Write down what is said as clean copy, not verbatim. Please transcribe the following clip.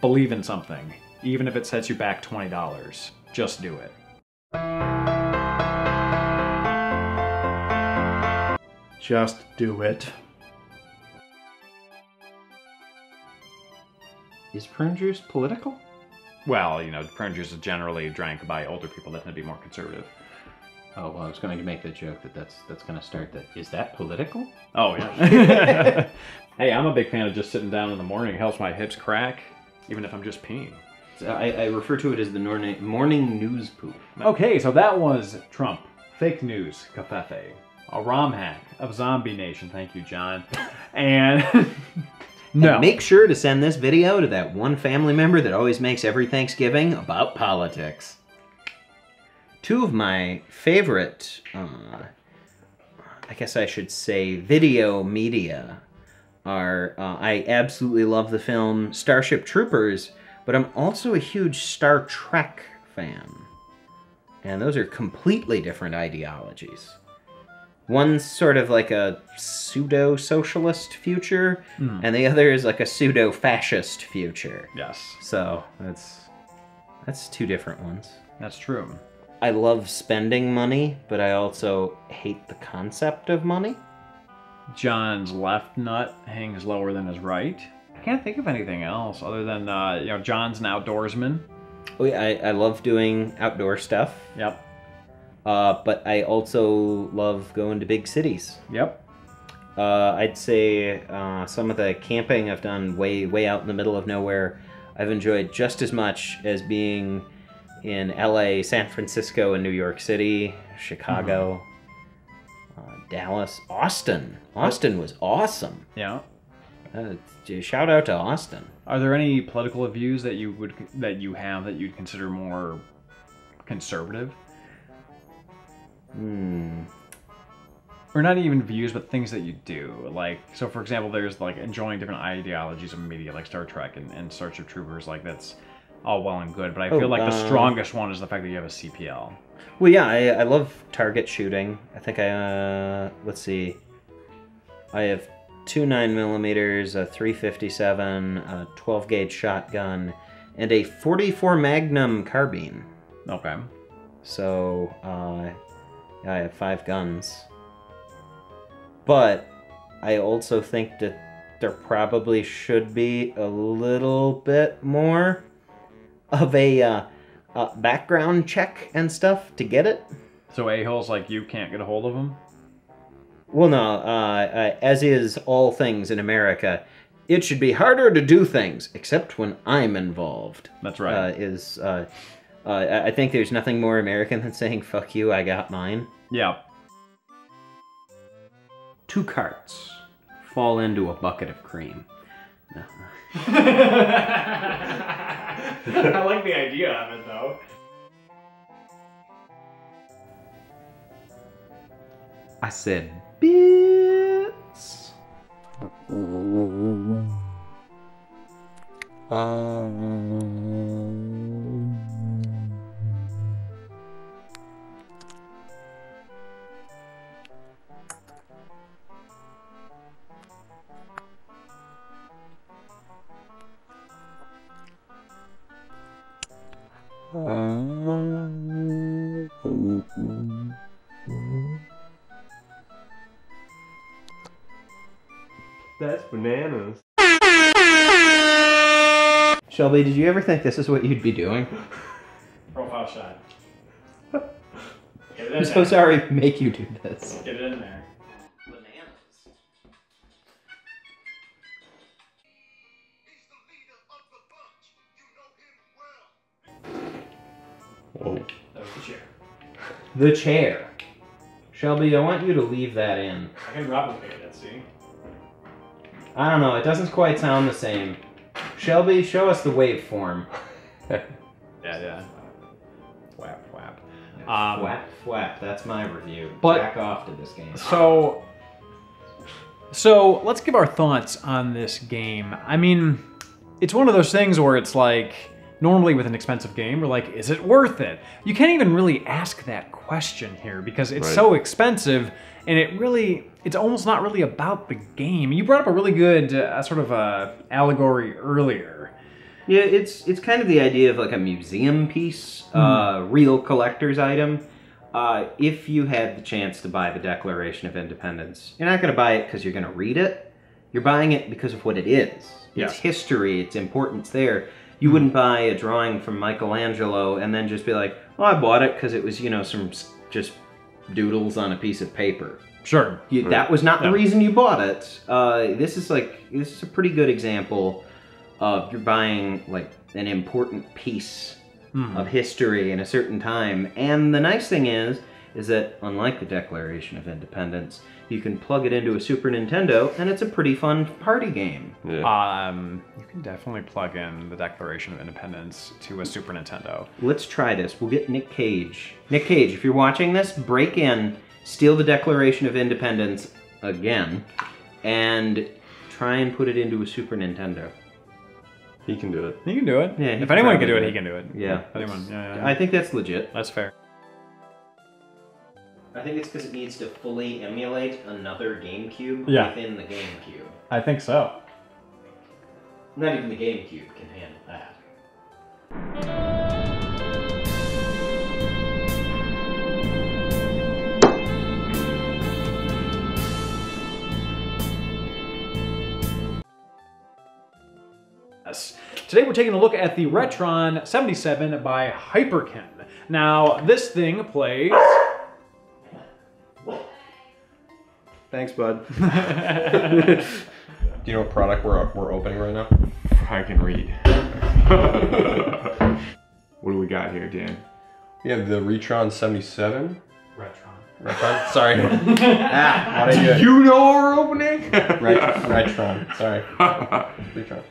Believe in something. Even if it sets you back $20. Just do it. Just do it. Is prune juice political? Well, you know, prune juice is generally drank by older people that tend to be more conservative. Oh, well, I was going to make the joke that that's going to start that. Is that political? Oh, yeah. Hey, I'm a big fan of just sitting down in the morning. It helps my hips crack, even if I'm just peeing. I refer to it as the morning news poop. Okay, so that was Trump. Fake news, Covfefe. A ROM hack of Zombie Nation. Thank you, John. And... no. And make sure to send this video to that one family member that always makes every Thanksgiving about politics. Two of my favorite, I guess I should say, video media are, I absolutely love the film Starship Troopers, but I'm also a huge Star Trek fan. And those are completely different ideologies. One's sort of like a pseudo-socialist future, and the other is like a pseudo-fascist future. Yes. So, that's two different ones. That's true. I love spending money, but I also hate the concept of money. John's left nut hangs lower than his right. I can't think of anything else other than, you know, John's an outdoorsman. Oh yeah, I love doing outdoor stuff. Yep. But I also love going to big cities. Yep. I'd say some of the camping I've done way out in the middle of nowhere, I've enjoyed just as much as being in LA, San Francisco, and New York City, Chicago, Dallas, Austin. Austin was awesome. Yeah. Shout out to Austin. Are there any political views that you'd consider more conservative? Or not even views, but things that you do. Like, so for example, there's like enjoying different ideologies of media, like Star Trek and Starship Troopers. Like that's all well and good, but I feel like the strongest one is the fact that you have a CPL. Well, yeah, I love target shooting. I think let's see. I have two 9mm, a 357, a 12-gauge shotgun, and a 44 Magnum carbine. Okay. So, I have 5 guns. But I also think that there probably should be a little bit more of a background check and stuff to get it. So a-holes like you can't get a hold of them? Well, no, as is all things in America, it should be harder to do things, except when I'm involved. That's right. I think there's nothing more American than saying, fuck you, I got mine. Yeah. 2 carts fall into a bucket of cream. No. I like the idea of it, though. I said, bits. That's bananas. Shelby, did you ever think this is what you'd be doing? Profile shot. I'm so sorry to make you do this. Get it in there. Bananas. Whoa. That was the chair. The chair. Shelby, I want you to leave that in. I can replicate it, see? I don't know, it doesn't quite sound the same. Shelby, show us the waveform. Yeah. Whap, whap. Fwap, fwap, that's my review. But- Back off to this game. So let's give our thoughts on this game. I mean, it's one of those things where it's like, normally with an expensive game, we're like, is it worth it? You can't even really ask that question here because it's so expensive, and it's almost not really about the game. You brought up a really good sort of allegory earlier. Yeah, it's kind of the idea of like a museum piece, real collector's item. If you had the chance to buy the Declaration of Independence, you're not going to buy it because you're going to read it. You're buying it because of what it is. Yes. Its history, its importance there. You wouldn't buy a drawing from Michelangelo and then just be like, well, I bought it because it was, you know, some just doodles on a piece of paper. Sure. That was not the reason you bought it. This is a pretty good example of you're buying like an important piece of history in a certain time. And the nice thing is that unlike the Declaration of Independence, you can plug it into a Super Nintendo and it's a pretty fun party game. Yeah. You can definitely plug in the Declaration of Independence to a Super Nintendo. Let's try this. We'll get Nick Cage. Nick Cage, if you're watching this, break in, steal the Declaration of Independence again, and try and put it into a Super Nintendo. He can do it. He can do it. Yeah, he if anyone can probably do it, do he it. can do it. Yeah. If anyone. Yeah. I think that's legit. That's fair. I think it's because it needs to fully emulate another GameCube within the GameCube. I think so. Not even the GameCube can handle that. Today we're taking a look at the Retron 77 by Hyperkin. Now, this thing plays... Thanks, bud. Do you know what product we're opening right now? I can read. What do we got here, Dan? We have the Retron 77. Retron. Sorry. What are you? You know what we're opening? Retron. Sorry. Retron.